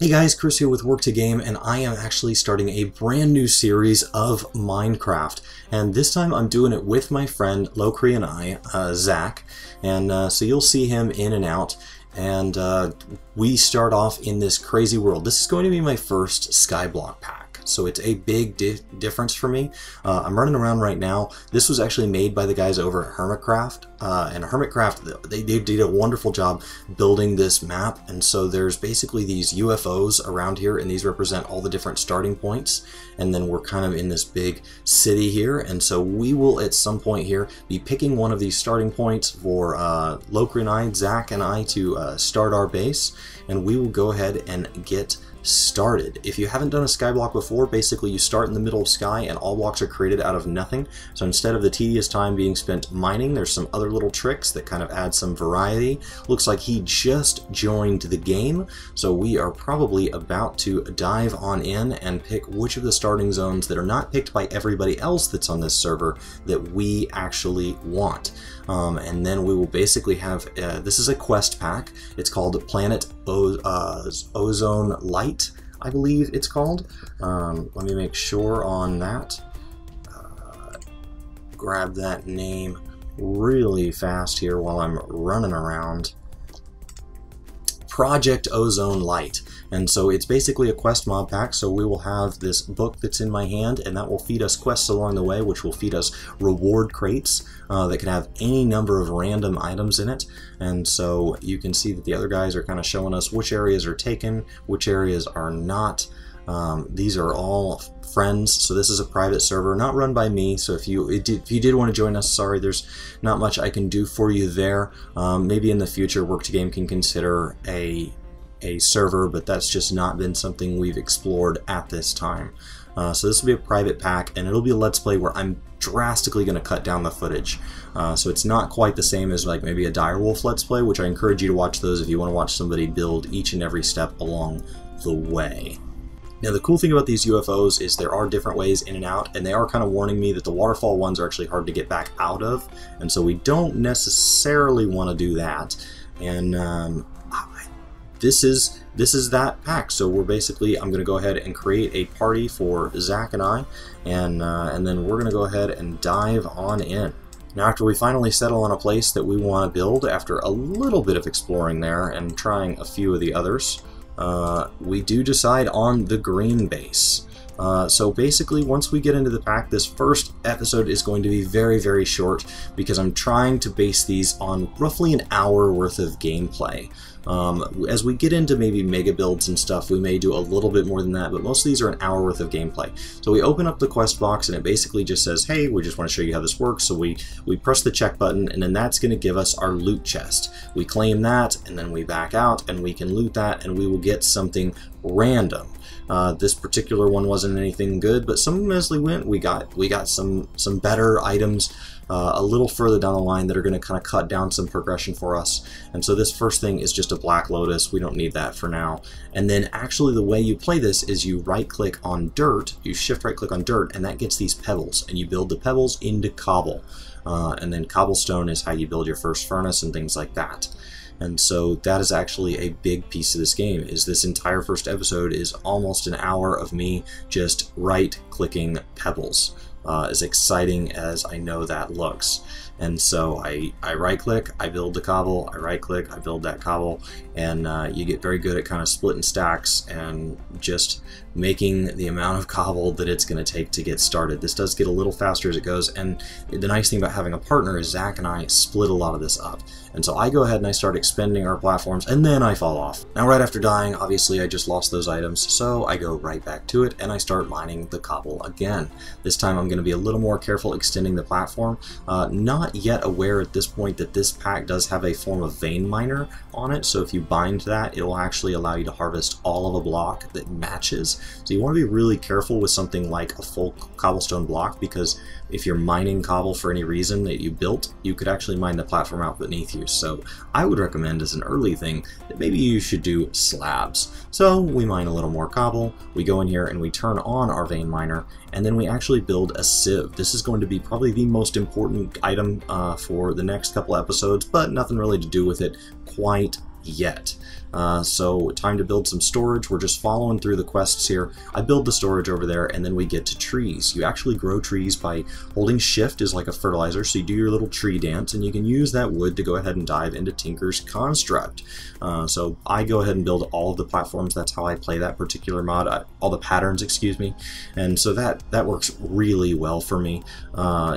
Hey guys, Chris here with Work to Game, and I am actually starting a brand new series of Minecraft. And this time I'm doing it with my friend Locriani, Zach, and so you'll see him in and out. And we start off in this crazy world. This is going to be my first skyblock pack, so it's a big difference for me. I'm running around right now. This was actually made by the guys over at Hermitcraft, and Hermitcraft, they did a wonderful job building this map. And so there's basically these UFOs around here, and these represent all the different starting points. And then we're kind of in this big city here, and so we will at some point here be picking one of these starting points for Locriani, Zach, and I to start our base, and we will go ahead and get started. If you haven't done a skyblock before, basically you start in the middle of sky and all blocks are created out of nothing. So instead of the tedious time being spent mining, there's some other little tricks that kind of add some variety. Looks like he just joined the game, so we are probably about to dive on in and pick which of the starting zones that are not picked by everybody else that's on this server that we actually want. And then we will basically have, this is a quest pack. It's called Planet Ozone Lite, I believe it's called. Let me make sure on that. Grab that name really fast here while I'm running around. Project Ozone Lite. And so it's basically a quest mod pack, so we will have this book that's in my hand, and that will feed us quests along the way, which will feed us reward crates that can have any number of random items in it. And so you can see that the other guys are kind of showing us which areas are taken, which areas are not. These are all friends, so this is a private server, not run by me, so if you did want to join us, sorry, there's not much I can do for you there. Maybe in the future Work to Game can consider a server, but that's just not been something we've explored at this time. So this will be a private pack, and it'll be a Let's Play where I'm drastically going to cut down the footage. So it's not quite the same as like maybe a Direwolf Let's Play, which I encourage you to watch those if you want to watch somebody build each and every step along the way. Now the cool thing about these UFOs is there are different ways in and out, and they are kind of warning me that the waterfall ones are actually hard to get back out of, and so we don't necessarily want to do that. And this is that pack. So we're basically, I'm going to go ahead and create a party for Zach and I, and then we're going to go ahead and dive on in. Now after we finally settle on a place that we want to build, after a little bit of exploring there and trying a few of the others, we do decide on the green base. So basically, once we get into the pack, this first episode is going to be very, very short because I'm trying to base these on roughly an hour worth of gameplay. As we get into maybe mega builds and stuff, we may do a little bit more than that, but most of these are an hour worth of gameplay. So we open up the quest box, and it basically just says, hey, we just want to show you how this works. So we press the check button, and then that's going to give us our loot chest. We claim that, and then we back out, and we can loot that, and we will get something random. This particular one wasn't anything good, but some of them as we went, we got some better items a little further down the line that are going to kind of cut down some progression for us. And so this first thing is just a black lotus. We don't need that for now. And then actually the way you play this is you right click on dirt, you shift right click on dirt, and that gets these pebbles, and you build the pebbles into cobble. And then cobblestone is how you build your first furnace and things like that. And so that is actually a big piece of this game, is this entire first episode is almost an hour of me just right-clicking pebbles. As exciting as I know that looks. And so I right-click, I build the cobble, I right-click, I build that cobble, and you get very good at kind of splitting stacks and just making the amount of cobble that it's going to take to get started. This does get a little faster as it goes, and the nice thing about having a partner is Zach and I split a lot of this up. And so I go ahead and I start expending our platforms, and then I fall off. Now right after dying, obviously I just lost those items, so I go right back to it, and I start mining the cobble again. This time I'm going to be a little more careful extending the platform. Not yet aware at this point that this pack does have a form of vein miner on it, so if you bind that, it will actually allow you to harvest all of a block that matches. So you want to be really careful with something like a full cobblestone block, because if you're mining cobble for any reason that you built, you could actually mine the platform out beneath you. So I would recommend as an early thing that maybe you should do slabs. So we mine a little more cobble, we go in here and we turn on our vein miner, and then we actually build a sieve. This is going to be probably the most important item for the next couple episodes, but nothing really to do with it quite yet. So time to build some storage. We're just following through the quests here. I build the storage over there, and then we get to trees. You actually grow trees by holding shift is like a fertilizer, so you do your little tree dance, and you can use that wood to go ahead and dive into Tinker's Construct. So I go ahead and build all of the platforms. That's how I play that particular mod, all the patterns, excuse me, and so that works really well for me,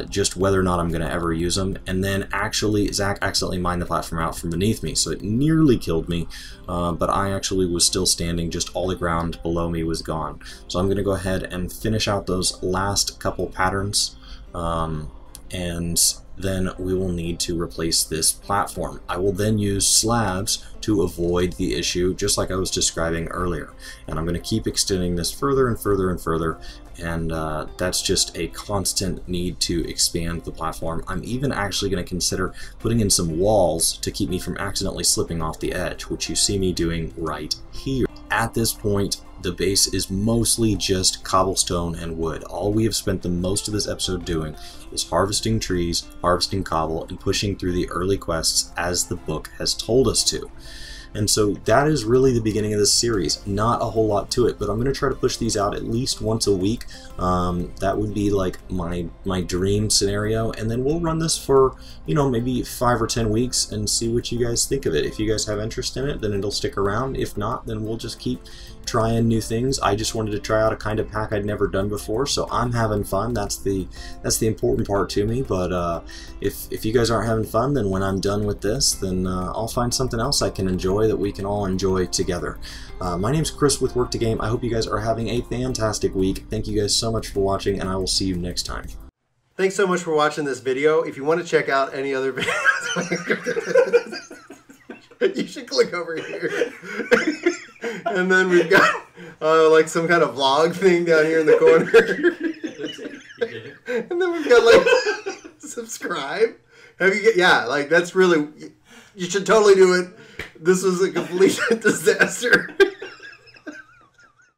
just whether or not I'm going to ever use them. And then actually Zach accidentally mined the platform out from beneath me, so it nearly killed me. But I actually was still standing, just all the ground below me was gone. So I'm going to go ahead and finish out those last couple patterns, and then we will need to replace this platform. I will then use slabs to avoid the issue, just like I was describing earlier. And I'm going to keep extending this further and further and further, and that's just a constant need to expand the platform. I'm even actually going to consider putting in some walls to keep me from accidentally slipping off the edge, which you see me doing right here. At this point, the base is mostly just cobblestone and wood. All we have spent the most of this episode doing is harvesting trees, harvesting cobble, and pushing through the early quests as the book has told us to. And so that is really the beginning of this series. Not a whole lot to it, but I'm going to try to push these out at least once a week. That would be like my dream scenario, and then we'll run this for, you know, maybe 5 or 10 weeks and see what you guys think of it. If you guys have interest in it, then it'll stick around. If not, then we'll just keep trying new things. I just wanted to try out a kind of pack I'd never done before, so I'm having fun. That's the important part to me. But if you guys aren't having fun, then when I'm done with this, then I'll find something else I can enjoy that we can all enjoy together. My name's Chris with Work to Game. I hope you guys are having a fantastic week. Thank you guys so much for watching, and I will see you next time. Thanks so much for watching this video. If you want to check out any other videos, you should click over here. And then we've got like some kind of vlog thing down here in the corner. And then we've got like subscribe. Yeah, like that's really, you should totally do it. This was a complete disaster.